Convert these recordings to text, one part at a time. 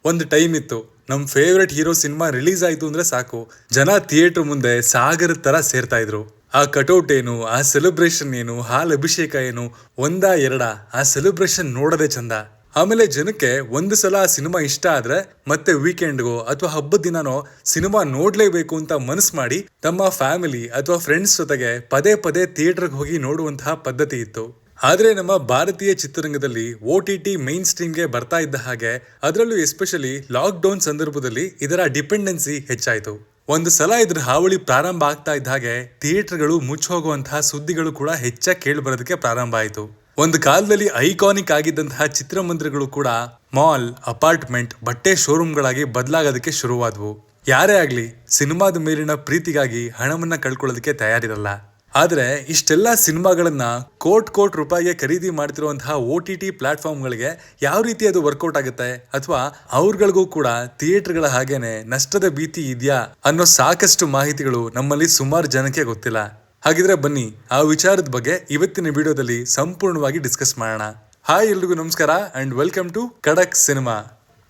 ಒಂದು ಟೈಮ್ ಇತ್ತು, ನಮ್ ಫೇವ್ರೆಟ್ ಹೀರೋ ಸಿನಿಮಾ ರಿಲೀಸ್ ಆಯ್ತು ಅಂದ್ರೆ ಸಾಕು, ಜನ ಥಿಯೇಟರ್ ಮುಂದೆ ಸಾಗರದ ತರ ಸೇರ್ತಾ ಇದ್ರು. ಆ ಕಟೌಟ್ ಏನು, ಆ ಸೆಲೆಬ್ರೇಷನ್ ಏನು, ಹಾಲ್ ಅಭಿಷೇಕ ಏನು, ಒಂದಾ ಎರಡಾ, ಆ ಸೆಲೆಬ್ರೇಷನ್ ನೋಡೋದೇ ಚಂದ. ಆಮೇಲೆ ಜನಕ್ಕೆ ಒಂದು ಸಲ ಆ ಸಿನಿಮಾ ಇಷ್ಟ ಆದ್ರೆ ಮತ್ತೆ ವೀಕೆಂಡ್ಗೋ ಅಥವಾ ಹಬ್ಬದ ದಿನನೋ ಸಿನಿಮಾ ನೋಡ್ಲೇಬೇಕು ಅಂತ ಮನಸ್ಸು ಮಾಡಿ ತಮ್ಮ ಫ್ಯಾಮಿಲಿ ಅಥವಾ ಫ್ರೆಂಡ್ಸ್ ಜೊತೆಗೆ ಪದೇ ಪದೇ ಥಿಯೇಟರ್ಗೆ ಹೋಗಿ ನೋಡುವಂತಹ ಪದ್ಧತಿ ಇತ್ತು. ಆದ್ರೆ ನಮ್ಮ ಭಾರತೀಯ ಚಿತ್ರರಂಗದಲ್ಲಿ OTT ಮೈನ್ ಸ್ಟ್ರೀಮ್ಗೆ ಬರ್ತಾ ಇದ್ದ ಹಾಗೆ, ಅದರಲ್ಲೂ ಎಸ್ಪೆಷಲಿ ಲಾಕ್ ಡೌನ್ ಸಂದರ್ಭದಲ್ಲಿ ಇದರ ಡಿಪೆಂಡೆನ್ಸಿ ಹೆಚ್ಚಾಯಿತು. ಒಂದು ಸಲ ಇದ್ರ ಹಾವಳಿ ಪ್ರಾರಂಭ ಆಗ್ತಾ ಇದ್ದ ಹಾಗೆ ಥಿಯೇಟರ್ಗಳು ಮುಚ್ಚೋಗುವಂತಹ ಸುದ್ದಿಗಳು ಕೂಡ ಹೆಚ್ಚಾಗಿ ಕೇಳಿ ಬರೋದಕ್ಕೆ ಪ್ರಾರಂಭ ಆಯಿತು. ಒಂದು ಕಾಲದಲ್ಲಿ ಐಕಾನಿಕ್ ಆಗಿದ್ದಂತಹ ಚಿತ್ರಮಂದಿರಗಳು ಕೂಡ ಮಾಲ್, ಅಪಾರ್ಟ್ಮೆಂಟ್, ಬಟ್ಟೆ ಶೋರೂಮ್ಗಳಾಗಿ ಬದಲಾಗೋದಕ್ಕೆ ಶುರುವಾದವು. ಯಾರೇ ಆಗ್ಲಿ ಸಿನಿಮಾದ ಮೇಲಿನ ಪ್ರೀತಿಗಾಗಿ ಹಣವನ್ನ ಕಳ್ಕೊಳ್ಳೋದಕ್ಕೆ ತಯಾರಿರಲ್ಲ. ಆದ್ರೆ ಇಷ್ಟೆಲ್ಲ ಸಿನಿಮಾಗಳನ್ನ ಕೋಟಿ ರೂಪಾಯಿಗೆ ಖರೀದಿ ಮಾಡ್ತಿರುವಂತಹ OTT ಪ್ಲಾಟ್ಫಾರ್ಮ್ಗಳಿಗೆ ಯಾವ ರೀತಿ ಅದು ವರ್ಕೌಟ್ ಆಗುತ್ತೆ, ಅಥವಾ ಅವ್ರಗಳಿಗೂ ಕೂಡ ಥಿಯೇಟರ್ಗಳ ಹಾಗೇನೆ ನಷ್ಟದ ಭೀತಿ ಇದೆಯಾ ಅನ್ನೋ ಸಾಕಷ್ಟು ಮಾಹಿತಿಗಳು ನಮ್ಮಲ್ಲಿ ಸುಮಾರು ಜನಕ್ಕೆ ಗೊತ್ತಿಲ್ಲ. ಹಾಗಿದ್ರೆ ಬನ್ನಿ ಆ ವಿಚಾರದ ಬಗ್ಗೆ ಇವತ್ತಿನ ವಿಡಿಯೋದಲ್ಲಿ ಸಂಪೂರ್ಣವಾಗಿ ಡಿಸ್ಕಸ್ ಮಾಡೋಣ. ಹಾಯ್ ಎಲ್ರಿಗೂ ನಮಸ್ಕಾರ ಅಂಡ್ ವೆಲ್ಕಮ್ ಟು ಖಡಕ್ ಸಿನಿಮಾ.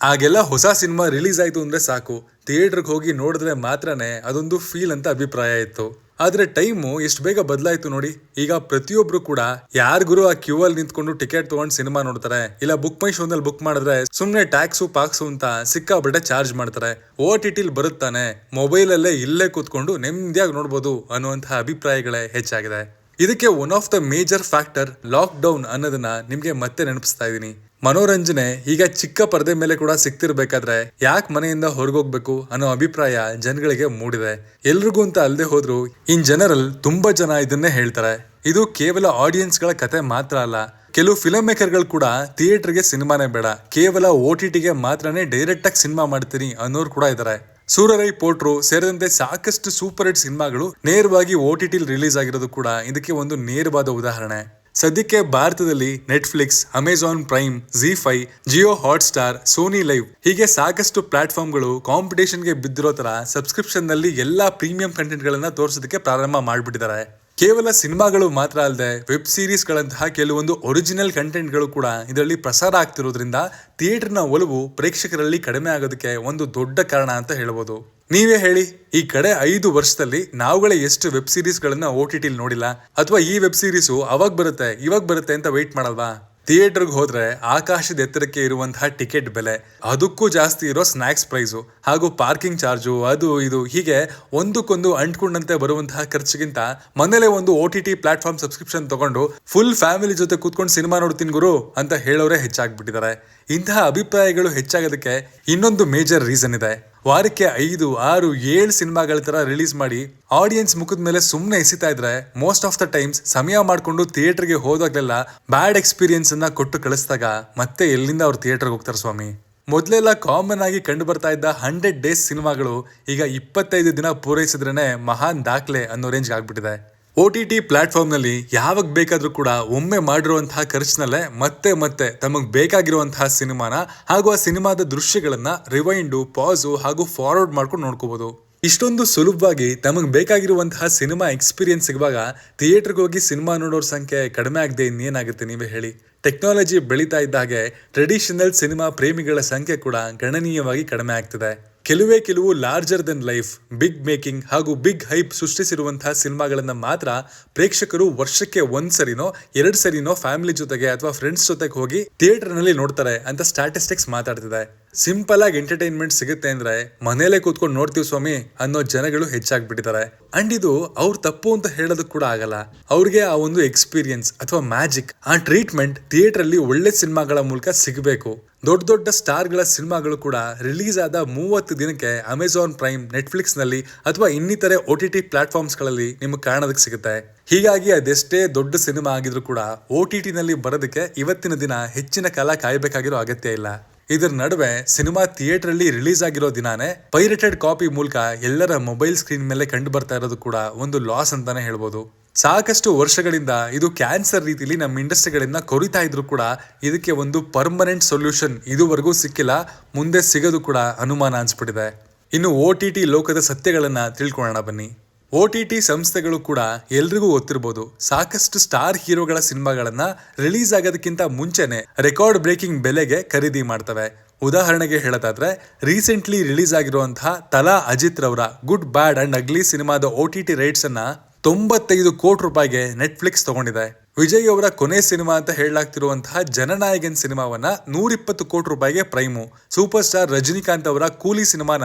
ಆಗೆಲ್ಲ ಹೊಸ ಸಿನಿಮಾ ರಿಲೀಸ್ ಆಯ್ತು ಅಂದ್ರೆ ಸಾಕು, ಥಿಯೇಟರ್ಗೆ ಹೋಗಿ ನೋಡಿದ್ರೆ ಮಾತ್ರನೇ ಅದೊಂದು ಫೀಲ್ ಅಂತ ಅಭಿಪ್ರಾಯ ಇತ್ತು. ಆದ್ರೆ ಟೈಮು ಎಷ್ಟು ಬೇಗ ಬದಲಾಯ್ತು ನೋಡಿ. ಈಗ ಪ್ರತಿಯೊಬ್ರು ಕೂಡ ಯಾರಿಗೂ ಆ ಕ್ಯೂ ಅಲ್ಲಿ ನಿಂತ್ಕೊಂಡು ಟಿಕೆಟ್ ತಗೊಂಡು ಸಿನಿಮಾ ನೋಡ್ತಾರೆ, ಇಲ್ಲ ಬುಕ್ ಮೈ ಶೋನಲ್ಲಿ ಬುಕ್ ಮಾಡಿದ್ರೆ ಸುಮ್ನೆ ಟ್ಯಾಕ್ಸು ಪಾಕ್ಸು ಅಂತ ಸಿಕ್ಕಾಬಿಟ್ಟೆ ಚಾರ್ಜ್ ಮಾಡ್ತಾರೆ. OTT ಬರುತ್ತಾನೆ, ಮೊಬೈಲ್ ಅಲ್ಲೇ ಇಲ್ಲೇ ಕೂತ್ಕೊಂಡು ನೆಮ್ಮದಿಯಾಗಿ ನೋಡ್ಬೋದು ಅನ್ನುವಂತಹ ಅಭಿಪ್ರಾಯಗಳೇ ಹೆಚ್ಚಾಗಿದೆ. ಇದಕ್ಕೆ one of the major factor lock down ಅನ್ನೋದನ್ನ ನಿಮ್ಗೆ ಮತ್ತೆ ನೆನಪಿಸ್ತಾ ಇದೀನಿ. ಮನೋರಂಜನೆ ಈಗ ಚಿಕ್ಕ ಪರದೆ ಮೇಲೆ ಕೂಡ ಸಿಕ್ತಿರ್ಬೇಕಾದ್ರೆ ಯಾಕೆ ಮನೆಯಿಂದ ಹೊರಗೋಗ್ಬೇಕು ಅನ್ನೋ ಅಭಿಪ್ರಾಯ ಜನಗಳಿಗೆ ಮೂಡಿದೆ. ಎಲ್ರಿಗೂ ಅಂತ ಅಲ್ಲದೆ ಹೋದ್ರು ಇನ್ ಜನರಲ್ ತುಂಬಾ ಜನ ಇದನ್ನೇ ಹೇಳ್ತಾರೆ. ಇದು ಕೇವಲ ಆಡಿಯನ್ಸ್ ಗಳ ಕತೆ ಮಾತ್ರ ಅಲ್ಲ, ಕೆಲವು ಫಿಲಂ ಮೇಕರ್ಗಳು ಕೂಡ ಥಿಯೇಟರ್ಗೆ ಸಿನಿಮಾನೇ ಬೇಡ, ಕೇವಲ OTTಗೆ ಮಾತ್ರನೇ ಡೈರೆಕ್ಟ್ ಆಗಿ ಸಿನಿಮಾ ಮಾಡ್ತೀನಿ ಅನ್ನೋರು ಕೂಡ ಇದ್ದಾರೆ. ಸೂರರೈ ಪೋಟ್ರು ಸೇರಿದಂತೆ ಸಾಕಷ್ಟು ಸೂಪರ್ ಹಿಟ್ ಸಿನಿಮಾಗಳು ನೇರವಾಗಿ OTT ರಿಲೀಸ್ ಆಗಿರೋದು ಕೂಡ ಇದಕ್ಕೆ ಒಂದು ನೇರವಾದ ಉದಾಹರಣೆ. ಸದ್ಯಕ್ಕೆ ಭಾರತದಲ್ಲಿ Netflix, Amazon Prime, ZEE5, Jio Hotstar, Sony Liv ಹೀಗೆ ಸಾಕಷ್ಟು ಪ್ಲಾಟ್ಫಾರ್ಮ್ಗಳು ಕಾಂಪಿಟೇಷನ್ಗೆ ಬಿದ್ದಿರೋ ತರ ಸಬ್ಸ್ಕ್ರಿಪ್ಷನ್ ನಲ್ಲಿ ಎಲ್ಲಾ ಪ್ರೀಮಿಯಂ ಕಂಟೆಂಟ್ ಗಳನ್ನ ತೋರಿಸೋದಕ್ಕೆ ಪ್ರಾರಂಭ ಮಾಡ್ಬಿಟ್ಟಿದ್ದಾರೆ. ಕೇವಲ ಸಿನಿಮಾಗಳು ಮಾತ್ರ ಅಲ್ಲದೆ ವೆಬ್ ಸೀರೀಸ್ ಗಳಂತಹ ಕೆಲವೊಂದು ಒರಿಜಿನಲ್ ಕಂಟೆಂಟ್ ಗಳು ಕೂಡ ಇದರಲ್ಲಿ ಪ್ರಸಾರ ಆಗ್ತಿರೋದ್ರಿಂದ ಥಿಯೇಟರ್ನ ಒಲವು ಪ್ರೇಕ್ಷಕರಲ್ಲಿ ಕಡಿಮೆ ಆಗೋದಕ್ಕೆ ಒಂದು ದೊಡ್ಡ ಕಾರಣ ಅಂತ ಹೇಳ್ಬೋದು. ನೀವೇ ಹೇಳಿ, ಈ ಕಡೆ 5 ವರ್ಷದಲ್ಲಿ ನಾವುಗಳೇ ಎಷ್ಟು ವೆಬ್ ಸೀರೀಸ್ ಗಳನ್ನ OTT ನೋಡಿಲ್ಲ, ಅಥವಾ ಈ ವೆಬ್ ಸೀರೀಸು ಅವಾಗ ಬರುತ್ತೆ ಇವಾಗ ಬರುತ್ತೆ ಅಂತ ವೆಯ್ಟ್ ಮಾಡಲ್ವಾ? ಥಿಯೇಟರ್ಗೆ ಹೋದ್ರೆ ಆಕಾಶದ ಎತ್ತರಕ್ಕೆ ಇರುವಂತಹ ಟಿಕೆಟ್ ಬೆಲೆ, ಅದಕ್ಕೂ ಜಾಸ್ತಿ ಇರೋ ಸ್ನಾಕ್ಸ್ ಪ್ರೈಸು ಹಾಗೂ ಪಾರ್ಕಿಂಗ್ ಚಾರ್ಜು, ಅದು ಇದು ಹೀಗೆ ಒಂದಕ್ಕೊಂದು ಅಂಟ್ಕೊಂಡಂತೆ ಬರುವಂತಹ ಖರ್ಚಿಗಿಂತ ಮನೇಲೆ ಒಂದು OTT ಪ್ಲಾಟ್ಫಾರ್ಮ್ ಸಬ್ಸ್ಕ್ರಿಪ್ಷನ್ ತಗೊಂಡು ಫುಲ್ ಫ್ಯಾಮಿಲಿ ಜೊತೆ ಕೂತ್ಕೊಂಡು ಸಿನಿಮಾ ನೋಡ್ತೀನಿ ಗುರು ಅಂತ ಹೇಳೋರೆ ಹೆಚ್ಚಾಗ್ಬಿಟ್ಟಿದ್ದಾರೆ. ಇಂತಹ ಅಭಿಪ್ರಾಯಗಳು ಹೆಚ್ಚಾಗೋದಕ್ಕೆ ಇನ್ನೊಂದು ಮೇಜರ್ ರೀಸನ್ ಇದೆ. ವಾರಕ್ಕೆ 5, 6, 7 ಸಿನಿಮಾಗಳ ತರ ರಿಲೀಸ್ ಮಾಡಿ ಆಡಿಯನ್ಸ್ ಮುಖದ ಮೇಲೆ ಸುಮ್ಮನೆ ಎಸಿತಾ ಇದ್ರೆ ಮೋಸ್ಟ್ ಆಫ್ ದ ಟೈಮ್ಸ್ ಸಮಯ ಮಾಡ್ಕೊಂಡು ಥಿಯೇಟರ್ಗೆ ಹೋದಾಗ್ಲೆಲ್ಲ ಬ್ಯಾಡ್ ಎಕ್ಸ್ಪೀರಿಯನ್ಸ್ ಅನ್ನ ಕೊಟ್ಟು ಕಳಿಸಿದಾಗ ಮತ್ತೆ ಎಲ್ಲಿಂದ ಅವ್ರು ಥಿಯೇಟರ್ಗೆ ಹೋಗ್ತಾರೆ ಸ್ವಾಮಿ? ಮೊದಲೆಲ್ಲ ಕಾಮನ್ ಆಗಿ ಕಂಡು ಬರ್ತಾ ಇದ್ದ 100 ಡೇಸ್ ಸಿನಿಮಾಗಳು ಈಗ 25 ದಿನ ಪೂರೈಸಿದ್ರೇನೆ ಮಹಾನ್ ದಾಖಲೆ ಅನ್ನೋ ರೇಂಜ್ ಆಗ್ಬಿಟ್ಟಿದೆ. OTT ಪ್ಲಾಟ್ಫಾರ್ಮ್ ನಲ್ಲಿ ಯಾವಾಗ ಬೇಕಾದ್ರೂ ಕೂಡ ಒಮ್ಮೆ ಮಾಡಿರುವಂತಹ ಖರ್ಚಿನಲ್ಲೇ ಮತ್ತೆ ಮತ್ತೆ ತಮಗ್ ಬೇಕಾಗಿರುವಂತಹ ಸಿನಿಮಾನ ಹಾಗೂ ಆ ಸಿನಿಮಾದ ದೃಶ್ಯಗಳನ್ನ ರಿವೈಂಡು, ಪಾಸು ಹಾಗೂ ಫಾರ್ವರ್ಡ್ ಮಾಡ್ಕೊಂಡು ನೋಡ್ಕೋಬಹುದು. ಇಷ್ಟೊಂದು ಸುಲಭವಾಗಿ ತಮಗ್ ಬೇಕಾಗಿರುವಂತಹ ಸಿನಿಮಾ ಎಕ್ಸ್ಪೀರಿಯನ್ಸ್ ಸಿಗುವಾಗ ಥಿಯೇಟರ್ಗೆ ಹೋಗಿ ಸಿನಿಮಾ ನೋಡೋರ್ ಸಂಖ್ಯೆ ಕಡಿಮೆ ಆಗದೆ ಇನ್ನೇನಾಗುತ್ತೆ ನೀವೇ ಹೇಳಿ? ಟೆಕ್ನಾಲಜಿ ಬೆಳೀತಾ ಇದ್ದ ಹಾಗೆ ಟ್ರೆಡಿಷನಲ್ ಸಿನಿಮಾ ಪ್ರೇಮಿಗಳ ಸಂಖ್ಯೆ ಕೂಡ ಗಣನೀಯವಾಗಿ ಕಡಿಮೆ ಆಗ್ತಿದೆ. ಕೆಲವು larger then life, big making ಹಾಗೂ ಬಿಗ್ ಹೈಪ್ ಸೃಷ್ಟಿಸಿರುವಂತಹ ಸಿನಿಮಾಗಳನ್ನ ಮಾತ್ರ ಪ್ರೇಕ್ಷಕರು ವರ್ಷಕ್ಕೆ 1 ಸರಿನೋ 2 ಸರಿನೋ ಫ್ಯಾಮಿಲಿ ಜೊತೆಗೆ ಅಥವಾ ಫ್ರೆಂಡ್ಸ್ ಜೊತೆಗೆ ಹೋಗಿ ಥಿಯೇಟರ್ ನಲ್ಲಿ ನೋಡ್ತಾರೆ ಅಂತ ಸ್ಟಾಟಿಸ್ಟಿಕ್ಸ್ ಮಾತಾಡ್ತಿದೆ. ಸಿಂಪಲ್ ಆಗಿ ಎಂಟರ್ಟೈನ್ಮೆಂಟ್ ಸಿಗುತ್ತೆ ಅಂದ್ರೆ ಮನೇಲೆ ಕೂತ್ಕೊಂಡು ನೋಡ್ತೀವಿ ಸ್ವಾಮಿ ಅನ್ನೋ ಜನಗಳು ಹೆಚ್ಚಾಗ್ಬಿಟ್ಟಿದ್ದಾರೆ. ಅಂಡ್ ಇದು ಅವ್ರ ತಪ್ಪು ಅಂತ ಹೇಳೋದಕ್ಕೆ ಕೂಡ ಆಗಲ್ಲ. ಅವ್ರಿಗೆ ಆ ಒಂದು ಎಕ್ಸ್ಪೀರಿಯನ್ಸ್ ಅಥವಾ ಮ್ಯಾಜಿಕ್, ಆ ಟ್ರೀಟ್ಮೆಂಟ್ ಥಿಯೇಟರ್ ಅಲ್ಲಿ ಒಳ್ಳೆ ಸಿನಿಮಾಗಳ ಮೂಲಕ ಸಿಗಬೇಕು. ದೊಡ್ಡ ದೊಡ್ಡ ಸ್ಟಾರ್ ಗಳ ಸಿನಿಮಾಗಳು ಕೂಡ ರಿಲೀಸ್ ಆದ 30 ದಿನಕ್ಕೆ ಅಮೆಜಾನ್ ಪ್ರೈಮ್, ನೆಟ್ಫ್ಲಿಕ್ಸ್ ನಲ್ಲಿ ಅಥವಾ ಇನ್ನಿತರೆ OTT ಪ್ಲಾಟ್ಫಾರ್ಮ್ಸ್ ಗಳಲ್ಲಿ ನಿಮಗೆ ಕಾಣೋದಕ್ಕೆ ಸಿಗುತ್ತೆ. ಹೀಗಾಗಿ ಅದೆಷ್ಟೇ ದೊಡ್ಡ ಸಿನಿಮಾ ಆಗಿದ್ರು ಕೂಡ OTT ನಲ್ಲಿ ಬರೋದಕ್ಕೆ ಇವತ್ತಿನ ದಿನ ಹೆಚ್ಚಿನ ಕಾಲ ಕಾಯಬೇಕಾಗಿರೋ ಅಗತ್ಯ ಇಲ್ಲ. ಇದರ ನಡುವೆ ಸಿನಿಮಾ ಥಿಯೇಟರ್ ಅಲ್ಲಿ ರಿಲೀಸ್ ಆಗಿರೋ ದಿನಾನೇ ಪೈರೇಟೆಡ್ ಕಾಪಿ ಮೂಲಕ ಎಲ್ಲರ ಮೊಬೈಲ್ ಸ್ಕ್ರೀನ್ ಮೇಲೆ ಕಂಡು ಬರ್ತಾ ಇರೋದು ಕೂಡ ಒಂದು ಲಾಸ್ ಅಂತಾನೆ ಹೇಳ್ಬೋದು. ಸಾಕಷ್ಟು ವರ್ಷಗಳಿಂದ ಇದು ಕ್ಯಾನ್ಸರ್ ರೀತಿಲಿ ನಮ್ಮ ಇಂಡಸ್ಟ್ರಿಗಳಿಂದ ಕೊರಿತಾ ಇದ್ರು ಕೂಡ ಇದಕ್ಕೆ ಒಂದು ಪರ್ಮನೆಂಟ್ ಸೊಲ್ಯೂಷನ್ ಇದುವರೆಗೂ ಸಿಕ್ಕಿಲ್ಲ, ಮುಂದೆ ಸಿಗೋದು ಕೂಡ ಅನುಮಾನ ಅನ್ಸ್ಬಿಟ್ಟಿದೆ. ಇನ್ನು OTT ಲೋಕದ ಸತ್ಯಗಳನ್ನ ತಿಳ್ಕೊಳ್ಳೋಣ ಬನ್ನಿ. OTT ಸಂಸ್ಥೆಗಳು ಕೂಡ ಎಲ್ರಿಗೂ ಗೊತ್ತಿರಬಹುದು, ಸಾಕಷ್ಟು ಸ್ಟಾರ್ ಹೀರೋಗಳ ಸಿನಿಮಾಗಳನ್ನ ರಿಲೀಸ್ ಆಗೋದಕ್ಕಿಂತ ಮುಂಚೆನೆ ರೆಕಾರ್ಡ್ ಬ್ರೇಕಿಂಗ್ ಬೆಲೆಗೆ ಖರೀದಿ ಮಾಡ್ತವೆ. ಉದಾಹರಣೆಗೆ ಹೇಳೋದಾದ್ರೆ ರೀಸೆಂಟ್ಲಿ ರಿಲೀಸ್ ಆಗಿರುವಂತಹ ತಲಾ ಅಜಿತ್ ರವರ ಗುಡ್ ಬ್ಯಾಡ್ ಅಂಡ್ ಅಗ್ಲಿ ಸಿನಿಮಾದ OTT ರೈಟ್ಸ್ ಅನ್ನ 95 ಕೋಟಿ ರೂಪಾಯಿಗೆ ನೆಟ್ಫ್ಲಿಕ್ಸ್ ತಗೊಂಡಿದೆ. ವಿಜಯ್ ಅವರ ಕೊನೆ ಸಿನಿಮಾ ಅಂತ ಹೇಳಲಾಗ್ತಿರುವಂತಹ ಜನನಾಯಕನ್ ಸಿನಿಮಾವನ್ನ 120 ಕೋಟಿ ರೂಪಾಯಿಗೆ ಪ್ರೈಮು, ಸೂಪರ್ ಸ್ಟಾರ್ ರಜನಿಕಾಂತ್ ಅವರ ಕೂಲಿ ಸಿನಿಮಾನ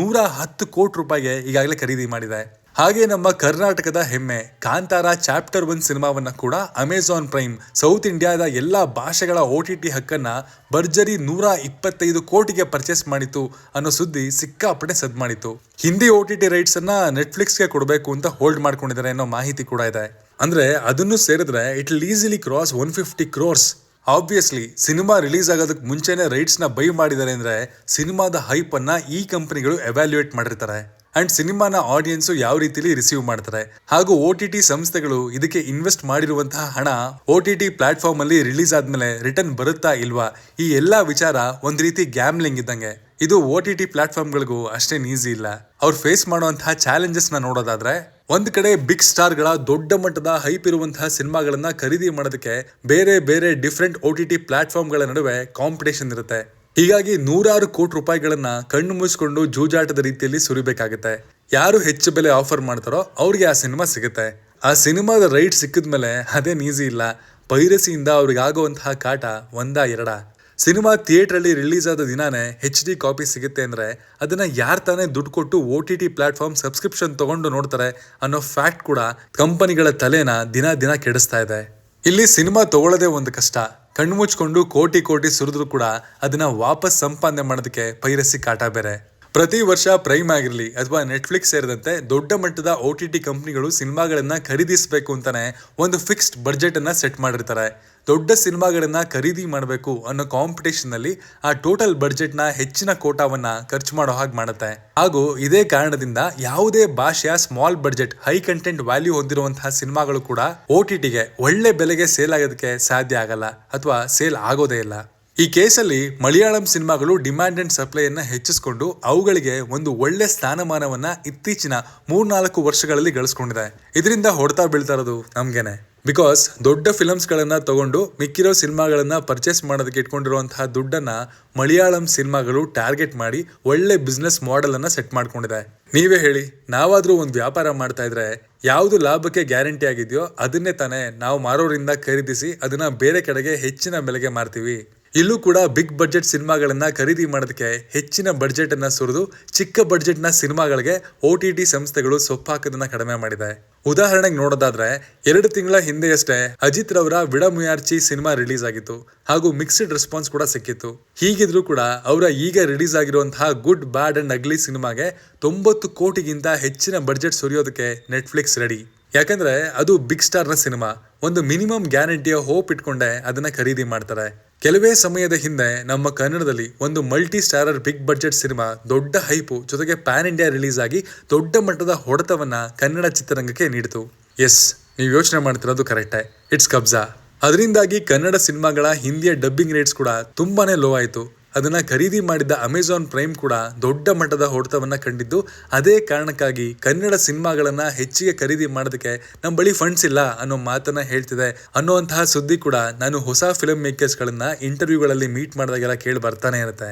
110 ಕೋಟಿ ರೂಪಾಯಿಗೆ ಈಗಾಗಲೇ ಖರೀದಿ ಮಾಡಿದೆ. ಹಾಗೆ ನಮ್ಮ ಕರ್ನಾಟಕದ ಹೆಮ್ಮೆ ಕಾಂತಾರ ಚಾಪ್ಟರ್ 1 ಸಿನಿಮಾವನ್ನ ಕೂಡ ಅಮೆಜಾನ್ ಪ್ರೈಮ್ ಸೌತ್ ಇಂಡಿಯಾದ ಎಲ್ಲಾ ಭಾಷೆಗಳ OTT ಹಕ್ಕನ್ನ ಭರ್ಜರಿ 125 ಕೋಟಿಗೆ ಪರ್ಚೇಸ್ ಮಾಡಿತು ಅನ್ನೋ ಸುದ್ದಿ ಸಿಕ್ಕಾಪಟ್ಟೆ ಸದ್ ಮಾಡಿತು. ಹಿಂದಿ OTT ರೈಟ್ಸ್ ಅನ್ನ ನೆಟ್ಫ್ಲಿಕ್ಸ್ಗೆ ಕೊಡಬೇಕು ಅಂತ ಹೋಲ್ಡ್ ಮಾಡ್ಕೊಂಡಿದ್ದಾರೆ ಅನ್ನೋ ಮಾಹಿತಿ ಕೂಡ ಇದೆ. ಅಂದ್ರೆ ಅದನ್ನು ಸೇರಿದ್ರೆ it will easily cross 150 crores. Obviously cinema release ಆಗೋದಕ್ಕೆ ಮುಂಚೆನೆ ರೈಟ್ಸ್ ನ ಬೈ ಮಾಡಿದ್ದಾರೆ ಅಂದ್ರೆ ಸಿನಿಮಾದ ಹೈಪ್ ಅನ್ನ ಈ ಕಂಪನಿಗಳು ಎವ್ಯಾಲ್ಯೂಯೇಟ್ ಮಾಡಿರ್ತಾರೆ ಅಂಡ್ ಸಿನಿಮಾನ ಆಡಿಯನ್ಸ್ ಯಾವ ರೀತಿಲಿ ರಿಸೀವ್ ಮಾಡ್ತಾರೆ, ಹಾಗೂ OTT ಸಂಸ್ಥೆಗಳು ಇದಕ್ಕೆ ಇನ್ವೆಸ್ಟ್ ಮಾಡಿರುವಂತಹ ಹಣ OTT ಪ್ಲಾಟ್ಫಾರ್ಮ್ ಅಲ್ಲಿ ರಿಲೀಸ್ ಆದ್ಮೇಲೆ ರಿಟರ್ನ್ ಬರುತ್ತಾ ಇಲ್ವಾ, ಈ ಎಲ್ಲಾ ವಿಚಾರ ಒಂದ್ ರೀತಿ ಗ್ಯಾಮ್ಲಿಂಗ್ ಇದ್ದಂಗೆ. ಇದು OTT ಪ್ಲಾಟ್ಫಾರ್ಮ್ಗಳಿಗೂ ಅಷ್ಟೇನ್ ಈಸಿ ಇಲ್ಲ. ಅವ್ರು ಫೇಸ್ ಮಾಡುವಂತಹ ಚಾಲೆಂಜಸ್ ನ ನೋಡೋದಾದ್ರೆ, ಒಂದ್ ಕಡೆ ಬಿಗ್ ಸ್ಟಾರ್ ಗಳ ದೊಡ್ಡ ಮಟ್ಟದ ಹೈಪ್ ಇರುವಂತಹ ಸಿನಿಮಾಗಳನ್ನ ಖರೀದಿ ಮಾಡೋದಕ್ಕೆ ಬೇರೆ ಬೇರೆ ಡಿಫ್ರೆಂಟ್ OTT ಪ್ಲಾಟ್ಫಾರ್ಮ್ ಗಳ ನಡುವೆ ಕಾಂಪಿಟೇಷನ್ ಇರುತ್ತೆ. ಹೀಗಾಗಿ 100 ಕೋಟಿ ರೂಪಾಯಿಗಳನ್ನ ಕಣ್ಣು ಮುಚ್ಕೊಂಡು ಜೂಜಾಟದ ರೀತಿಯಲ್ಲಿ ಸುರಿಬೇಕಾಗುತ್ತೆ. ಯಾರು ಹೆಚ್ಚು ಬೆಲೆ ಆಫರ್ ಮಾಡ್ತಾರೋ ಅವ್ರಿಗೆ ಆ ಸಿನಿಮಾ ಸಿಗುತ್ತೆ. ಆ ಸಿನಿಮಾದ ರೈಟ್ ಸಿಕ್ಕಿದ್ಮೇಲೆ ಅದೇನ್ ಈಸಿ ಇಲ್ಲ. ಪೈರಸಿಯಿಂದ ಅವ್ರಿಗೆ ಆಗುವಂತಹ ಕಾಟ ಒಂದ ಸಿನಿಮಾ ಥಿಯೇಟರ್ ಅಲ್ಲಿ ರಿಲೀಸ್ ಆದ ದಿನಾನೇ HD ಕಾಪಿ ಸಿಗುತ್ತೆ ಅಂದ್ರೆ ಅದನ್ನ ಯಾರ್ ತಾನೇ ದುಡ್ಡು ಕೊಟ್ಟು OTT ಪ್ಲಾಟ್ಫಾರ್ಮ್ ಸಬ್ಸ್ಕ್ರಿಪ್ಷನ್ ತಗೊಂಡು ನೋಡ್ತಾರೆ ಅನ್ನೋ ಫ್ಯಾಕ್ಟ್ ಕೂಡ ಕಂಪನಿಗಳ ತಲೆನ ದಿನ ಕೆಡಿಸ್ತಾ ಇದೆ. ಇಲ್ಲಿ ಸಿನಿಮಾ ತಗೊಳ್ಳೋದೇ ಒಂದು ಕಷ್ಟ. ಕಣ್ಣು ಮುಚ್ಕೊಂಡು ಕೋಟಿ ಸುರಿದ್ರು ಕೂಡ ಅದನ್ನ ವಾಪಸ್ ಸಂಪಾದನೆ ಮಾಡೋದಕ್ಕೆ ಪೈರಸಿ ಕಾಟ ಬೇರೆ. ಪ್ರತಿ ವರ್ಷ ಪ್ರೈಮ್ ಆಗಿರ್ಲಿ ಅಥವಾ ನೆಟ್ಫ್ಲಿಕ್ಸ್ ಸೇರಿದಂತೆ ದೊಡ್ಡ ಮಟ್ಟದ OTT ಕಂಪನಿಗಳು ಸಿನಿಮಾಗಳನ್ನ ಖರೀದಿಸಬೇಕು ಅಂತಾನೆ ಒಂದು ಫಿಕ್ಸ್ಡ್ ಬಡ್ಜೆಟ್ ಅನ್ನ ಸೆಟ್ ಮಾಡಿರ್ತಾರೆ. ದೊಡ್ಡ ಸಿನಿಮಾಗಳನ್ನ ಖರೀದಿ ಮಾಡಬೇಕು ಅನ್ನೋ ಕಾಂಪಿಟೇಷನ್ ಅಲ್ಲಿ ಆ ಟೋಟಲ್ ಬಡ್ಜೆಟ್ ನ ಹೆಚ್ಚಿನ ಕೋಟಾವನ್ನ ಖರ್ಚು ಮಾಡೋ ಹಾಗೆ ಮಾಡುತ್ತೆ. ಹಾಗೂ ಇದೇ ಕಾರಣದಿಂದ ಯಾವುದೇ ಭಾಷೆಯ small budget high content value ಹೊಂದಿರುವಂತಹ ಸಿನಿಮಾಗಳು ಕೂಡ OTTಗೆ ಒಳ್ಳೆ ಬೆಲೆಗೆ ಸೇಲ್ ಆಗೋದಕ್ಕೆ ಸಾಧ್ಯ ಆಗಲ್ಲ ಅಥವಾ ಸೇಲ್ ಆಗೋದೇ ಇಲ್ಲ. ಈ ಕೇಸಲ್ಲಿ ಮಲಯಾಳಂ ಸಿನಿಮಾಗಳು ಡಿಮ್ಯಾಂಡ್ ಅಂಡ್ ಸಪ್ಲೈಯನ್ನ ಹೆಚ್ಚಿಸಿಕೊಂಡು ಅವುಗಳಿಗೆ ಒಂದು ಒಳ್ಳೆ ಸ್ಥಾನಮಾನವನ್ನ ಇತ್ತೀಚಿನ 3-4 ವರ್ಷಗಳಲ್ಲಿ ಗಳಿಸ್ಕೊಂಡಿದೆ. ಇದರಿಂದ ಹೊಡೆತ ಬೀಳ್ತಾ ಇರೋದು ನಮ್ಗೆನೆ. ಬಿಕಾಸ್ ದೊಡ್ಡ ಫಿಲಮ್ಸ್ ಗಳನ್ನ ತಗೊಂಡು ಮಿಕ್ಕಿರೋ ಸಿನಿಮಾಗಳನ್ನ ಪರ್ಚೇಸ್ ಮಾಡೋದಕ್ಕೆ ಇಟ್ಕೊಂಡಿರುವಂತಹ ದುಡ್ಡನ್ನ ಮಲಯಾಳಂ ಸಿನಿಮಾಗಳು ಟಾರ್ಗೆಟ್ ಮಾಡಿ ಒಳ್ಳೆ ಬಿಸ್ನೆಸ್ ಮಾಡೆಲ್ ಅನ್ನ ಸೆಟ್ ಮಾಡ್ಕೊಂಡಿದೆ. ನೀವೇ ಹೇಳಿ, ನಾವಾದ್ರೂ ಒಂದು ವ್ಯಾಪಾರ ಮಾಡ್ತಾ ಇದ್ರೆ ಯಾವ್ದು ಲಾಭಕ್ಕೆ ಗ್ಯಾರಂಟಿ ಆಗಿದೆಯೋ ಅದನ್ನೇ ತಾನೇ ನಾವು ಮಾರೋರಿಂದ ಖರೀದಿಸಿ ಅದನ್ನ ಬೇರೆ ಕಡೆಗೆ ಹೆಚ್ಚಿನ ಬೆಲೆಗೆ ಮಾರ್ತೀವಿ. ಇಲ್ಲೂ ಕೂಡ ಬಿಗ್ ಬಡ್ಜೆಟ್ ಸಿನಿಮಾಗಳನ್ನ ಖರೀದಿ ಮಾಡೋದಕ್ಕೆ ಹೆಚ್ಚಿನ ಬಡ್ಜೆಟ್ ಅನ್ನ ಸುರಿದು ಚಿಕ್ಕ ಬಡ್ಜೆಟ್ ನ ಸಿನಿಮಾಗಳಿಗೆ OTT ಸಂಸ್ಥೆಗಳು ಸೊಪ್ಪಾಕೋದನ್ನ ಕಡಿಮೆ ಮಾಡಿದೆ. ಉದಾಹರಣೆಗೆ ನೋಡೋದಾದ್ರೆ 2 ತಿಂಗಳ ಹಿಂದೆಯಷ್ಟೇ ಅಜಿತ್ ರವರ ವಿಡಮುಯಾರ್ಚಿ ಸಿನಿಮಾ ರಿಲೀಸ್ ಆಗಿತ್ತು ಹಾಗೂ ಮಿಕ್ಸ್ಡ್ ರೆಸ್ಪಾನ್ಸ್ ಕೂಡ ಸಿಕ್ಕಿತ್ತು. ಹೀಗಿದ್ರು ಕೂಡ ಅವರ ಈಗ ರಿಲೀಸ್ ಆಗಿರುವಂತಹ ಗುಡ್ ಬ್ಯಾಡ್ ಅಂಡ್ ಅಗ್ಲಿ ಸಿನಿಮಾಗೆ 90 ಕೋಟಿಗಿಂತ ಹೆಚ್ಚಿನ ಬಡ್ಜೆಟ್ ಸುರಿಯೋದಕ್ಕೆ ನೆಟ್ಫ್ಲಿಕ್ಸ್ ರೆಡಿ. ಯಾಕಂದ್ರೆ ಅದು ಬಿಗ್ ಸ್ಟಾರ್ ನ ಸಿನಿಮಾ. ಒಂದು ಮಿನಿಮಮ್ ಗ್ಯಾರಂಟಿಯ ಹೋಪ್ ಇಟ್ಕೊಂಡೆ ಅದನ್ನ ಖರೀದಿ ಮಾಡ್ತಾರೆ. ಕೆಲವೇ ಸಮಯದ ಹಿಂದೆ ನಮ್ಮ ಕನ್ನಡದಲ್ಲಿ ಒಂದು multi starrer big budget cinema ದೊಡ್ಡ ಹೈಪು ಜೊತೆಗೆ ಪ್ಯಾನ್ ಇಂಡಿಯಾ ರಿಲೀಸ್ ಆಗಿ ದೊಡ್ಡ ಮಟ್ಟದ ಹೊಡೆತವನ್ನ ಕನ್ನಡ ಚಿತ್ರರಂಗಕ್ಕೆ ನೀಡಿತು. ಎಸ್, ನೀವು ಯೋಚನೆ ಮಾಡ್ತಿರೋದು ಕರೆಕ್ಟೇ, ಇಟ್ಸ್ ಕಬ್ಜಾ. ಅದರಿಂದಾಗಿ ಕನ್ನಡ ಸಿನಿಮಾಗಳ ಹಿಂದಿಯ ಡಬ್ಬಿಂಗ್ ರೇಟ್ಸ್ ಕೂಡ ತುಂಬಾನೇ ಲೋ ಆಯಿತು. ಅದನ್ನ ಖರೀದಿ ಮಾಡಿದ್ದ ಅಮೆಜಾನ್ ಪ್ರೈಮ್ ಕೂಡ ದೊಡ್ಡ ಮಟ್ಟದ ಹೊಡೆತವನ್ನ ಕಂಡಿದ್ದು ಅದೇ ಕಾರಣಕ್ಕಾಗಿ ಕನ್ನಡ ಸಿನಿಮಾಗಳನ್ನ ಹೆಚ್ಚಿಗೆ ಖರೀದಿ ಮಾಡೋದಕ್ಕೆ ನಮ್ಮ ಬಳಿ ಫಂಡ್ಸ್ ಇಲ್ಲ ಅನ್ನೋ ಮಾತನ್ನ ಹೇಳ್ತಿದೆ ಅನ್ನುವಂತಹ ಸುದ್ದಿ ಕೂಡ ನಾನು ಹೊಸ ಫಿಲ್ಮ್ ಮೇಕರ್ಸ್ ಗಳನ್ನ ಇಂಟರ್ವ್ಯೂಗಳಲ್ಲಿ ಮೀಟ್ ಮಾಡಿದಾಗೆಲ್ಲ ಕೇಳಿ ಬರ್ತಾನೆ ಇರುತ್ತೆ.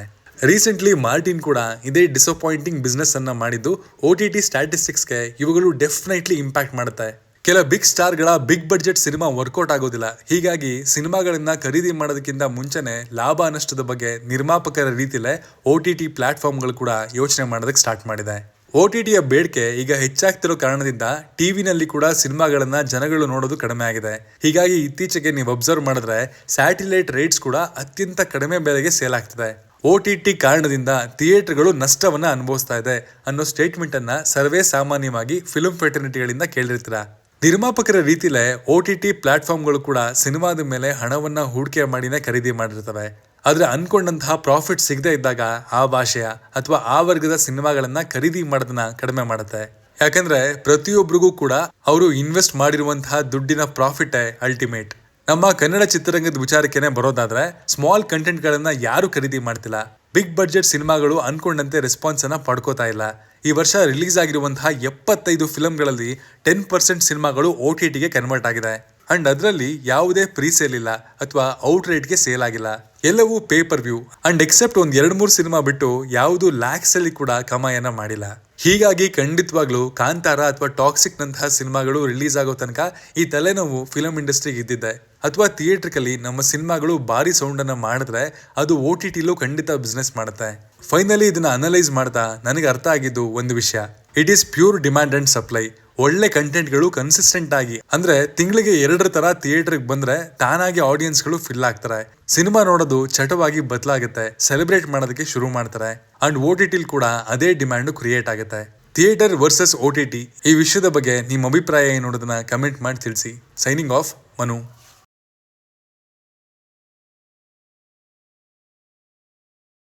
ರೀಸೆಂಟ್ಲಿ ಮಾರ್ಟಿನ್ ಕೂಡ ಇದೇ ಡಿಸಪಾಯಿಂಟಿಂಗ್ ಬಿಸ್ನೆಸ್ ಅನ್ನ ಮಾಡಿದ್ದು OTT ಸ್ಟ್ಯಾಟಿಸ್ಟಿಕ್ಸ್ಗೆ ಇವುಗಳು ಡೆಫಿನೆಟ್ಲಿ ಇಂಪ್ಯಾಕ್ಟ್ ಮಾಡುತ್ತೆ. ಕೆಲ ಬಿಗ್ ಸ್ಟಾರ್ ಗಳ ಬಿಗ್ ಬಡ್ಜೆಟ್ ಸಿನಿಮಾ ವರ್ಕೌಟ್ ಆಗೋದಿಲ್ಲ. ಹೀಗಾಗಿ ಸಿನಿಮಾಗಳನ್ನ ಖರೀದಿ ಮಾಡೋದಕ್ಕಿಂತ ಮುಂಚೆನೆ ಲಾಭ ನಷ್ಟದ ಬಗ್ಗೆ ನಿರ್ಮಾಪಕರ ರೀತಿಲೇ OTT ಪ್ಲಾಟ್ಫಾರ್ಮ್ಗಳು ಕೂಡ ಯೋಚನೆ ಮಾಡೋದಕ್ಕೆ ಸ್ಟಾರ್ಟ್ ಮಾಡಿದೆ. OTTಯ ಬೇಡಿಕೆ ಈಗ ಹೆಚ್ಚಾಗ್ತಿರೋ ಕಾರಣದಿಂದ ಟಿವಿನಲ್ಲಿ ಕೂಡ ಸಿನಿಮಾಗಳನ್ನ ಜನಗಳು ನೋಡೋದು ಕಡಿಮೆ ಆಗಿದೆ. ಹೀಗಾಗಿ ಇತ್ತೀಚೆಗೆ ನೀವು ಅಬ್ಸರ್ವ್ ಮಾಡಿದ್ರೆ ಸ್ಯಾಟಿಲೈಟ್ ರೇಟ್ಸ್ ಕೂಡ ಅತ್ಯಂತ ಕಡಿಮೆ ಬೆಲೆಗೆ ಸೇಲ್ ಆಗ್ತಿದೆ. OTT ಕಾರಣದಿಂದ ಥಿಯೇಟರ್ಗಳು ನಷ್ಟವನ್ನ ಅನುಭವಿಸ್ತಾ ಇದೆ ಅನ್ನೋ ಸ್ಟೇಟ್ಮೆಂಟ್ ಅನ್ನ ಸರ್ವೇ ಸಾಮಾನ್ಯವಾಗಿ ಫಿಲ್ಮ್ ಫೆಟರ್ನಿಟಿಗಳಿಂದ ಕೇಳಿರ್ತೀರ. ನಿರ್ಮಾಪಕರ ರೀತಿಲೇ OTT ಪ್ಲಾಟ್ಫಾರ್ಮ್ಗಳು ಕೂಡ ಸಿನಿಮಾದ ಮೇಲೆ ಹಣವನ್ನ ಹೂಡಿಕೆ ಮಾಡಿನೇ ಖರೀದಿ ಮಾಡಿರ್ತವೆ. ಆದ್ರೆ ಅನ್ಕೊಂಡಂತಹ ಪ್ರಾಫಿಟ್ ಸಿಗದೆ ಇದ್ದಾಗ ಆ ಭಾಷೆಯ ಅಥವಾ ಆ ವರ್ಗದ ಸಿನಿಮಾಗಳನ್ನ ಖರೀದಿ ಮಾಡೋದನ್ನ ಕಡಿಮೆ ಮಾಡುತ್ತೆ. ಯಾಕಂದ್ರೆ ಪ್ರತಿಯೊಬ್ಬರಿಗೂ ಕೂಡ ಅವರು ಇನ್ವೆಸ್ಟ್ ಮಾಡಿರುವಂತಹ ದುಡ್ಡಿನ ಪ್ರಾಫಿಟ್ ಅಲ್ಟಿಮೇಟ್. ನಮ್ಮ ಕನ್ನಡ ಚಿತ್ರರಂಗದ ವಿಚಾರಕ್ಕೆ ಬರೋದಾದ್ರೆ ಸ್ಮಾಲ್ ಕಂಟೆಂಟ್ ಗಳನ್ನ ಯಾರು ಖರೀದಿ ಮಾಡ್ತಿಲ್ಲ. ಬಿಗ್ ಬಡ್ಜೆಟ್ ಸಿನಿಮಾಗಳು ಅನ್ಕೊಂಡಂತೆ ರೆಸ್ಪಾನ್ಸ್ ಅನ್ನ ಪಡ್ಕೋತಾ ಇಲ್ಲ. ಈ ವರ್ಷ ರಿಲೀಸ್ ಆಗಿರುವಂತಹ 75 ಫಿಲ್ಮ್ಗಳಲ್ಲಿ 10% ಸಿನಿಮಾಗಳು OTTಗೆ ಕನ್ವರ್ಟ್ ಆಗಿದೆ. ಅಂಡ್ ಅದರಲ್ಲಿ ಯಾವುದೇ ಪ್ರೀ ಸೇಲ್ ಇಲ್ಲ ಅಥವಾ ಔಟ್ ರೇಟ್ಗೆ ಸೇಲ್ ಆಗಿಲ್ಲ. ಎಲ್ಲವೂ ಪೇಪರ್ ವ್ಯೂ ಅಂಡ್ ಎಕ್ಸೆಪ್ಟ್ ಒಂದ್ 2-3 ಸಿನಿಮಾ ಬಿಟ್ಟು ಯಾವುದು ಲ್ಯಾಕ್ಸ್ ಅಲ್ಲಿ ಕೂಡ ಕಮಾಯನ್ನ ಮಾಡಿಲ್ಲ. ಹೀಗಾಗಿ ಖಂಡಿತವಾಗ್ಲೂ ಕಾಂತಾರ ಅಥವಾ ಟಾಕ್ಸಿಕ್ ನಂತಹ ಸಿನಿಮಾಗಳು ರಿಲೀಸ್ ಆಗೋ ತನಕ ಈ ತಲೆನೋವು ಫಿಲಂ ಇಂಡಸ್ಟ್ರಿಗೆ ಇದ್ದಿದ್ದೆ. ಅಥವಾ ಥಿಯೇಟ್ರಿಕಲಿ ನಮ್ಮ ಸಿನಿಮಾಗಳು ಭಾರಿ ಸೌಂಡ್ ಅನ್ನ ಮಾಡಿದ್ರೆ ಅದು OTTಲೂ ಖಂಡಿತ ಬಿಸ್ನೆಸ್ ಮಾಡುತ್ತೆ. ಫೈನಲಿ ಇದನ್ನ ಅನಲೈಸ್ ಮಾಡ್ತಾ ನನಗೆ ಅರ್ಥ ಆಗಿದ್ದು ಒಂದು ವಿಷಯ, it is pure demand and supply. ಒಳ್ಳೆ ಕಂಟೆಂಟ್ಗಳು ಕನ್ಸಿಸ್ಟೆಂಟ್ ಆಗಿ ಅಂದ್ರೆ ತಿಂಗಳಿಗೆ 2 ತರ ಥಿಯೇಟರ್ಗೆ ಬಂದ್ರೆ ತಾನಾಗಿ ಆಡಿಯನ್ಸ್ಗಳು ಫಿಲ್ ಆಗ್ತಾರೆ. ಸಿನಿಮಾ ನೋಡೋದು ಚಟವಾಗಿ ಬದಲಾಗುತ್ತೆ, ಸೆಲೆಬ್ರೇಟ್ ಮಾಡೋದಕ್ಕೆ ಶುರು ಮಾಡ್ತಾರೆ. ಅಂಡ್ OTTಲ್ ಕೂಡ ಅದೇ ಡಿಮ್ಯಾಂಡ್ ಕ್ರಿಯೇಟ್ ಆಗುತ್ತೆ. ಥಿಯೇಟರ್ ವರ್ಸಸ್ OTT ಈ ವಿಷಯದ ಬಗ್ಗೆ ನಿಮ್ಮ ಅಭಿಪ್ರಾಯ ಏನು ಅನ್ನೋದನ್ನ ಕಮೆಂಟ್ ಮಾಡಿ ತಿಳಿಸಿ. Signing off, Manu.